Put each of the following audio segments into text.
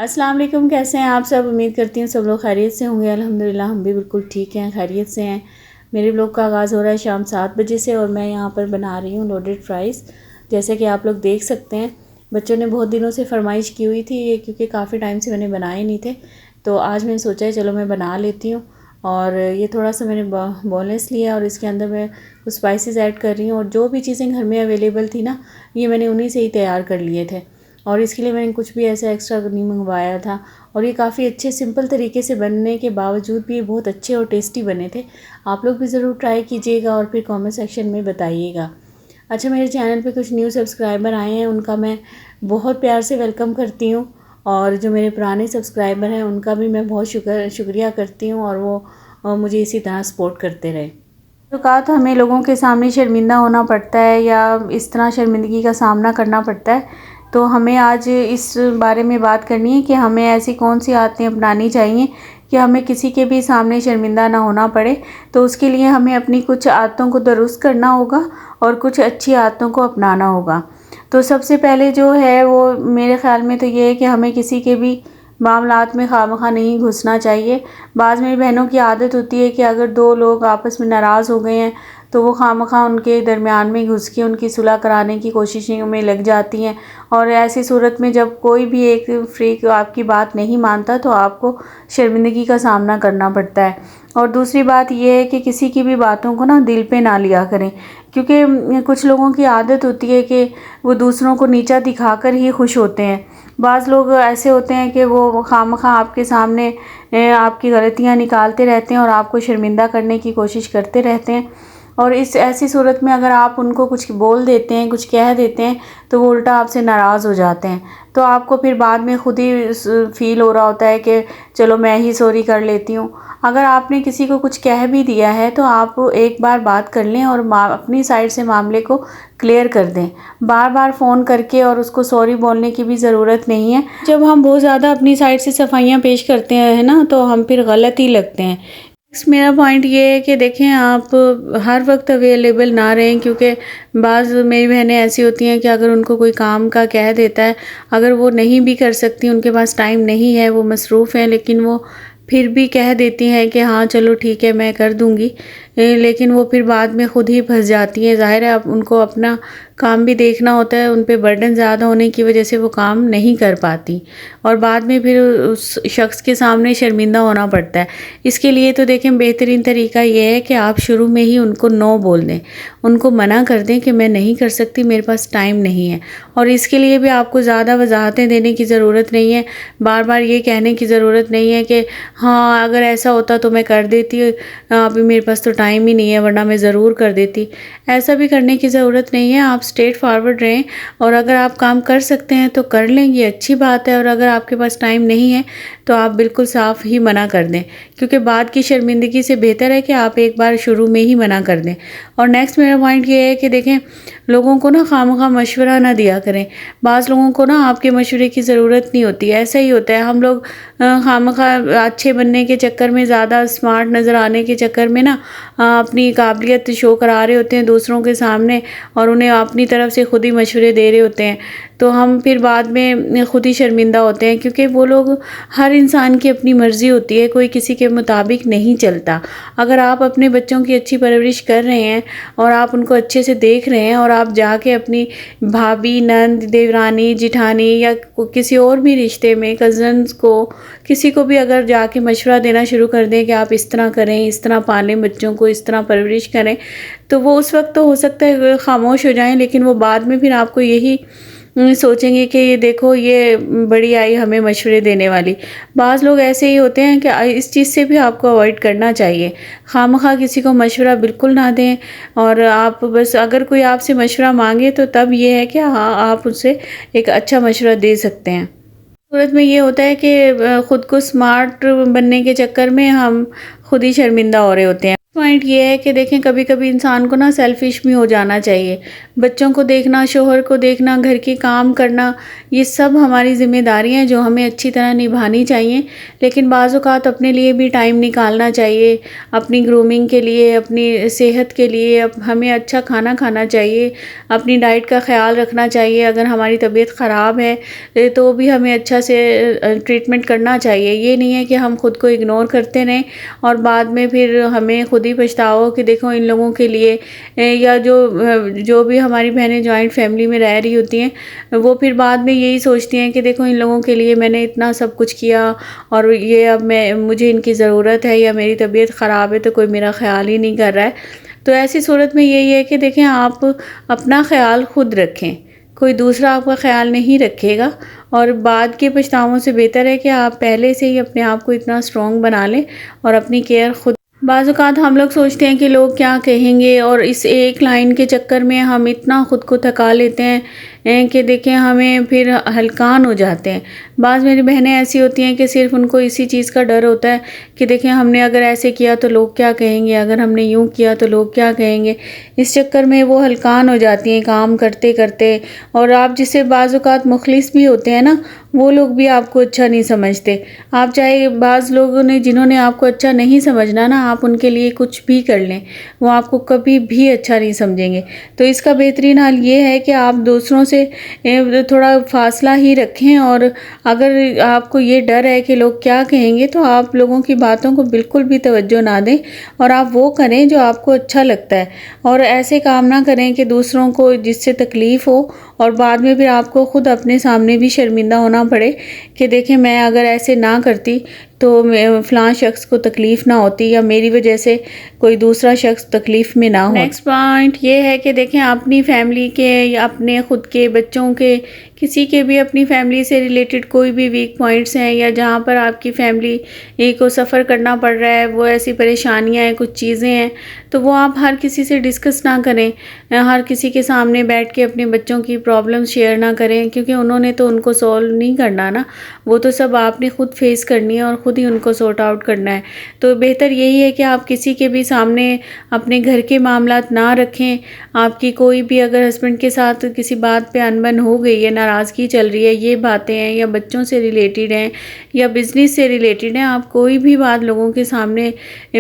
السلام علیکم، کیسے ہیں آپ سب؟ امید کرتی ہوں سب لوگ خیریت سے ہوں گے۔ الحمدللہ ہم بھی بالکل ٹھیک ہیں، خیریت سے ہیں۔ میرے بلاگ کا آغاز ہو رہا ہے شام 7 بجے سے، اور میں یہاں پر بنا رہی ہوں لوڈڈ فرائز، جیسے کہ آپ لوگ دیکھ سکتے ہیں۔ بچوں نے بہت دنوں سے فرمائش کی ہوئی تھی یہ، کیونکہ کافی ٹائم سے میں نے بنائے نہیں تھے، تو آج میں نے سوچا ہے چلو میں بنا لیتی ہوں۔ اور یہ تھوڑا سا میں نے بون لیس لیا، اور اس کے اندر میں کچھ اسپائسیز ایڈ کر رہی ہوں، اور جو بھی چیزیں گھر میں اویلیبل تھی نا، یہ میں نے انہی سے ہی تیار کر لیے تھے، اور اس کے لیے میں نے کچھ بھی ایسا ایکسٹرا نہیں منگوایا تھا۔ اور یہ کافی اچھے سمپل طریقے سے بننے کے باوجود بھی یہ بہت اچھے اور ٹیسٹی بنے تھے۔ آپ لوگ بھی ضرور ٹرائی کیجئے گا اور پھر کامنٹ سیکشن میں بتائیے گا۔ اچھا، میرے چینل پہ کچھ نیو سبسکرائبر آئے ہیں، ان کا میں بہت پیار سے ویلکم کرتی ہوں، اور جو میرے پرانے سبسکرائبر ہیں ان کا بھی میں بہت شکریہ کرتی ہوں، اور وہ مجھے اسی طرح سپورٹ کرتے رہے۔ اوقات ہمیں لوگوں کے سامنے شرمندہ ہونا پڑتا ہے، یا اس طرح شرمندگی کا سامنا کرنا پڑتا ہے، تو ہمیں آج اس بارے میں بات کرنی ہے کہ ہمیں ایسی کون سی عادتیں اپنانی چاہیے کہ ہمیں کسی کے بھی سامنے شرمندہ نہ ہونا پڑے۔ تو اس کے لیے ہمیں اپنی کچھ عادتوں کو درست کرنا ہوگا، اور کچھ اچھی عادتوں کو اپنانا ہوگا۔ تو سب سے پہلے جو ہے وہ میرے خیال میں تو یہ ہے کہ ہمیں کسی کے بھی معاملات میں خواہ نہیں گھسنا چاہیے۔ بعض میری بہنوں کی عادت ہوتی ہے کہ اگر دو لوگ آپس میں ناراض ہو گئے ہیں تو وہ خواہ ان کے درمیان میں گھس کے ان کی صلح کرانے کی کوششوں میں لگ جاتی ہیں، اور ایسی صورت میں جب کوئی بھی ایک فریق آپ کی بات نہیں مانتا تو آپ کو شرمندگی کا سامنا کرنا پڑتا ہے۔ اور دوسری بات یہ ہے کہ کسی کی بھی باتوں کو دل پہ نہ لیا کریں، کیونکہ کچھ لوگوں کی عادت ہوتی ہے کہ وہ دوسروں کو نیچا دکھا کر ہی خوش ہوتے ہیں۔ بعض لوگ ایسے ہوتے ہیں کہ وہ خواہ آپ کے سامنے آپ کی غلطیاں نکالتے رہتے ہیں اور آپ کو شرمندہ کرنے کی کوشش کرتے رہتے ہیں، اور ایسی صورت میں اگر آپ ان کو کچھ بول دیتے ہیں، کچھ کہہ دیتے ہیں، تو وہ الٹا آپ سے ناراض ہو جاتے ہیں۔ تو آپ کو پھر بعد میں خود ہی فیل ہو رہا ہوتا ہے کہ چلو میں ہی سوری کر لیتی ہوں۔ اگر آپ نے کسی کو کچھ کہہ بھی دیا ہے تو آپ ایک بار بات کر لیں اور اپنی سائڈ سے معاملے کو کلیئر کر دیں۔ بار بار فون کر کے اور اس کو سوری بولنے کی بھی ضرورت نہیں ہے۔ جب ہم بہت زیادہ اپنی سائڈ سے صفائیاں پیش کرتے ہیں نا، تو ہم پھر غلط ہی لگتے ہیں۔ میرا پوائنٹ یہ ہے کہ دیکھیں، آپ ہر وقت اویلیبل نہ رہیں، کیونکہ بعض میری بہنیں ایسی ہوتی ہیں کہ اگر ان کو کوئی کام کا کہہ دیتا ہے، اگر وہ نہیں بھی کر سکتی، ان کے پاس ٹائم نہیں ہے، وہ مصروف ہیں، لیکن وہ پھر بھی کہہ دیتی ہیں کہ ہاں چلو ٹھیک ہے میں کر دوں گی، لیکن وہ پھر بعد میں خود ہی پھنس جاتی ہیں۔ ظاہر ہے اب ان کو اپنا کام بھی دیکھنا ہوتا ہے، ان پہ برڈن زیادہ ہونے کی وجہ سے وہ کام نہیں کر پاتی، اور بعد میں پھر اس شخص کے سامنے شرمندہ ہونا پڑتا ہے۔ اس کے لیے تو دیکھیں بہترین طریقہ یہ ہے کہ آپ شروع میں ہی ان کو نو بول دیں، ان کو منع کر دیں کہ میں نہیں کر سکتی، میرے پاس ٹائم نہیں ہے۔ اور اس کے لیے بھی آپ کو زیادہ وضاحتیں دینے کی ضرورت نہیں ہے، بار بار یہ کہنے کی ضرورت نہیں ہے کہ ہاں اگر ایسا ہوتا تو میں کر دیتی، ابھی میرے پاس تو ٹائم ہی نہیں ہے ورنہ میں ضرور کر دیتی۔ ایسا بھی کرنے کی ضرورت نہیں ہے، آپ اسٹریٹ فارورڈ رہیں، اور اگر آپ کام کر سکتے ہیں تو کر لیں، یہ اچھی بات ہے، اور اگر آپ کے پاس ٹائم نہیں ہے تو آپ بالکل صاف ہی منع کر دیں، کیونکہ بعد کی شرمندگی سے بہتر ہے کہ آپ ایک بار شروع میں ہی منع کر دیں۔ اور نیکسٹ میرا پوائنٹ یہ ہے کہ دیکھیں، لوگوں کو خواہ مشورہ نہ دیا کریں۔ بعض لوگوں کو آپ کے مشورے کی ضرورت نہیں ہوتی، ایسا ہی ہوتا ہے، ہم لوگ خواہ اچھے بننے کے چکر میں، زیادہ اسمارٹ نظر آنے کے چکر میں اپنی قابلیت شو کرا رہے ہوتے ہیں دوسروں کے سامنے، اور انہیں اپنی طرف سے خود ہی مشورے دے رہے ہوتے ہیں، تو ہم پھر بعد میں خود ہی شرمندہ ہوتے ہیں، کیونکہ وہ لوگ، ہر انسان کی اپنی مرضی ہوتی ہے، کوئی کسی کے مطابق نہیں چلتا۔ اگر آپ اپنے بچوں کی اچھی پرورش کر رہے ہیں اور آپ ان کو اچھے سے دیکھ رہے ہیں، اور آپ جا کے اپنی بھابھی، نند، دیورانی، جٹھانی یا کسی اور بھی رشتے میں کزنز کو، کسی کو بھی اگر جا کے مشورہ دینا شروع کر دیں کہ آپ اس طرح کریں، اس طرح پالیں بچوں کو، اس طرح پرورش کریں، تو وہ اس وقت تو ہو سکتا ہے خاموش ہو جائیں، لیکن وہ بعد میں پھر آپ کو یہی سوچیں گے کہ یہ دیکھو یہ بڑی آئی ہمیں مشورے دینے والی۔ بعض لوگ ایسے ہی ہوتے ہیں کہ اس چیز سے بھی آپ کو اوائڈ کرنا چاہیے، خواہ کسی کو مشورہ بالکل نہ دیں، اور آپ بس اگر کوئی آپ سے مشورہ مانگے تو تب یہ ہے کہ ہاں آپ اس سے ایک اچھا مشورہ دے سکتے ہیں۔ صورت میں یہ ہوتا ہے کہ خود کو سمارٹ بننے کے چکر میں ہم خود ہی شرمندہ ہو رہے ہوتے ہیں۔ پوائنٹ یہ ہے کہ دیکھیں کبھی کبھی انسان کو نا سیلفش بھی ہو جانا چاہیے. بچوں کو دیکھنا، شوہر کو دیکھنا، گھر کے کام کرنا، یہ سب ہماری ذمہ داریاں ہیں جو ہمیں اچھی طرح نبھانی چاہیے. لیکن بعض اوقات اپنے لیے بھی ٹائم نکالنا چاہیے، اپنی گرومنگ کے لیے، اپنی صحت کے لیے. ہمیں اچھا کھانا کھانا چاہیے، اپنی ڈائٹ کا خیال رکھنا چاہیے. اگر ہماری طبیعت خراب ہے تو بھی ہمیں اچھا سے ٹریٹمنٹ کرنا چاہیے. یہ نہیں ہے کہ ہم خود کو اگنور کرتے رہیں اور بعد میں پھر ہمیں خود ہی پچھتاؤ کہ دیکھو ان لوگوں کے لیے، یا جو بھی ہماری بہنیں جوائنٹ فیملی میں رہ رہی ہوتی ہیں وہ پھر بعد میں یہی سوچتی ہیں کہ دیکھو ان لوگوں کے لیے میں نے اتنا سب کچھ کیا اور یہ اب مجھے ان کی ضرورت ہے، یا میری طبیعت خراب ہے تو کوئی میرا خیال ہی نہیں کر رہا ہے. تو ایسی صورت میں یہی ہے کہ دیکھیں آپ اپنا خیال خود رکھیں، کوئی دوسرا آپ کا خیال نہیں رکھے گا. اور بعد کے پچھتاووں سے بہتر ہے کہ آپ پہلے سے ہی اپنے آپ کو اتنا اسٹرانگ بنا لیں اور اپنی کیئر خود. بعض اوقات ہم لوگ سوچتے ہیں کہ لوگ کیا کہیں گے، اور اس ایک لائن کے چکر میں ہم اتنا خود کو تھکا لیتے ہیں کہ دیکھیں ہمیں پھر ہلکان ہو جاتے ہیں. بعض میری بہنیں ایسی ہوتی ہیں کہ صرف ان کو اسی چیز کا ڈر ہوتا ہے کہ دیکھیں ہم نے اگر ایسے کیا تو لوگ کیا کہیں گے، اگر ہم نے یوں کیا تو لوگ کیا کہیں گے. اس چکر میں وہ ہلکان ہو جاتی ہیں کام کرتے کرتے. اور آپ جس سے بعض اوقات مخلص بھی ہوتے ہیں نا، وہ لوگ بھی آپ کو اچھا نہیں سمجھتے. آپ چاہے بعض لوگوں نے جنہوں نے آپ کو اچھا نہیں سمجھنا نا، آپ ان کے لیے کچھ بھی کر لیں، وہ آپ کو کبھی بھی اچھا نہیں سمجھیں گے. تو اس کا بہترین حل یہ ہے کہ آپ دوسروں سے تھوڑا فاصلہ ہی رکھیں. اور اگر آپ کو یہ ڈر ہے کہ لوگ کیا کہیں گے تو آپ لوگوں کی باتوں کو بالکل بھی توجہ نہ دیں اور آپ وہ کریں جو آپ کو اچھا لگتا ہے. اور ایسے کام نہ کریں کہ دوسروں کو جس سے تکلیف ہو اور بعد میں پھر آپ کو خود اپنے سامنے بھی شرمندہ ہونا پڑے کہ دیکھیں میں اگر ایسے نہ کرتی تو فلاں شخص کو تکلیف نہ ہوتی، یا میری وجہ سے کوئی دوسرا شخص تکلیف میں نہ ہو. نیکسٹ پوائنٹ یہ ہے کہ دیکھیں اپنی فیملی کے یا اپنے خود کے بچوں کے، کسی کے بھی اپنی فیملی سے ریلیٹڈ کوئی بھی ویک پوائنٹس ہیں یا جہاں پر آپ کی فیملی کو سفر کرنا پڑ رہا ہے، وہ ایسی پریشانیاں ہیں، کچھ چیزیں ہیں، تو وہ آپ ہر کسی سے ڈسکس نہ کریں. ہر کسی کے سامنے بیٹھ کے اپنے بچوں کی پرابلم شیئر نہ کریں، کیونکہ انہوں نے تو ان کو سولو نہیں کرنا نا، وہ تو سب آپ نے خود فیس کرنی ہے اور خود ہی ان کو سورٹ آؤٹ کرنا ہے. تو بہتر یہی ہے کہ آپ کسی کے بھی سامنے اپنے گھر کے معاملات نہ رکھیں. آپ کی کوئی بھی اگر ہسبینڈ کے ساتھ کسی بات پہ انبن ہو گئی ہے، ناراضگی چل رہی ہے، یہ باتیں ہیں یا بچوں سے ریلیٹڈ ہیں یا بزنس سے ریلیٹڈ ہیں، آپ کوئی بھی بات لوگوں کے سامنے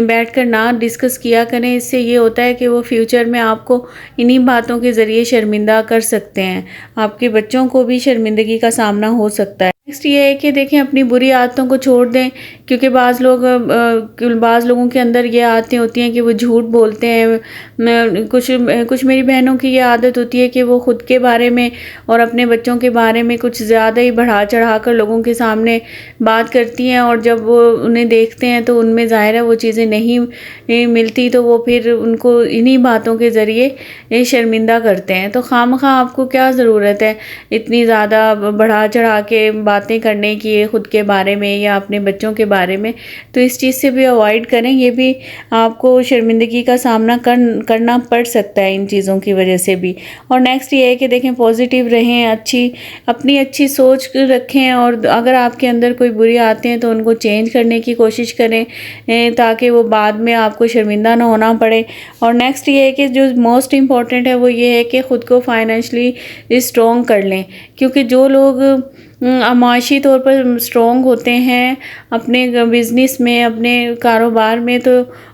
بیٹھ کر نہ ڈسکس کیا کریں. اس سے یہ ہوتا ہے کہ وہ فیوچر میں آپ کو انہی باتوں کے ذریعے شرمندہ کر سکتے ہیں، آپ کے بچوں کو بھی شرمندگی کا سامنا ہو سکتا ہے. نیکسٹ یہ ہے کہ دیکھیں اپنی بری عادتوں کو چھوڑ دیں، کیونکہ بعض لوگوں کے اندر یہ عادتیں ہوتی ہیں کہ وہ جھوٹ بولتے ہیں. کچھ میری بہنوں کی یہ عادت ہوتی ہے کہ وہ خود کے بارے میں اور اپنے بچوں کے بارے میں کچھ زیادہ ہی بڑھا چڑھا کر لوگوں کے سامنے بات کرتی ہیں، اور جب وہ انہیں دیکھتے ہیں تو ان میں ظاہر ہے وہ چیزیں نہیں ملتی، تو وہ پھر ان کو انہی باتوں کے ذریعے شرمندہ کرتے ہیں. تو خواہ آپ کو کیا ضرورت ہے اتنی زیادہ بڑھا چڑھا کے باتیں کرنے کی خود کے بارے میں یا اپنے بچوں کے بارے میں. تو اس چیز سے بھی اوائڈ کریں، یہ بھی آپ کو شرمندگی کا سامنا کرنا پڑ سکتا ہے ان چیزوں کی وجہ سے بھی. اور نیکسٹ یہ ہے کہ دیکھیں پازیٹیو رہیں، اپنی اچھی سوچ رکھیں، اور اگر آپ کے اندر کوئی بری عادتیں ہیں تو ان کو چینج کرنے کی کوشش کریں تاکہ وہ بعد میں آپ کو شرمندہ نہ ہونا پڑے. اور نیکسٹ یہ ہے کہ جو موسٹ امپورٹنٹ ہے وہ یہ ہے کہ خود کو فائنینشلی اسٹرانگ کر لیں، کیونکہ جو لوگ معاشی طور پر اسٹرانگ ہوتے ہیں اپنے بزنس میں، اپنے کاروبار میں، تو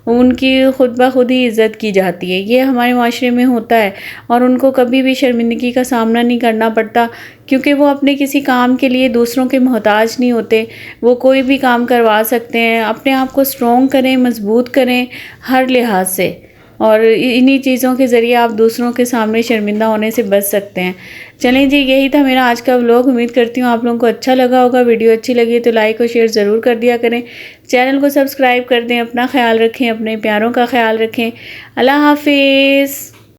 ان کی خود بخود ہی عزت کی جاتی ہے. یہ ہمارے معاشرے میں ہوتا ہے اور ان کو کبھی بھی شرمندگی کا سامنا نہیں کرنا پڑتا، کیونکہ وہ اپنے کسی کام کے لیے دوسروں کے محتاج نہیں ہوتے، وہ کوئی بھی کام کروا سکتے ہیں. اپنے آپ کو اسٹرانگ کریں، مضبوط کریں ہر لحاظ سے، اور انہی چیزوں کے ذریعے آپ دوسروں کے سامنے شرمندہ ہونے سے بچ سکتے ہیں. چلیں جی، یہی تھا میرا آج کا ولاگ. امید کرتی ہوں آپ لوگوں کو اچھا لگا ہوگا. ویڈیو اچھی لگی تو لائک اور شیئر ضرور کر دیا کریں. چینل کو سبسکرائب کر دیں. اپنا خیال رکھیں، اپنے پیاروں کا خیال رکھیں. اللہ حافظ.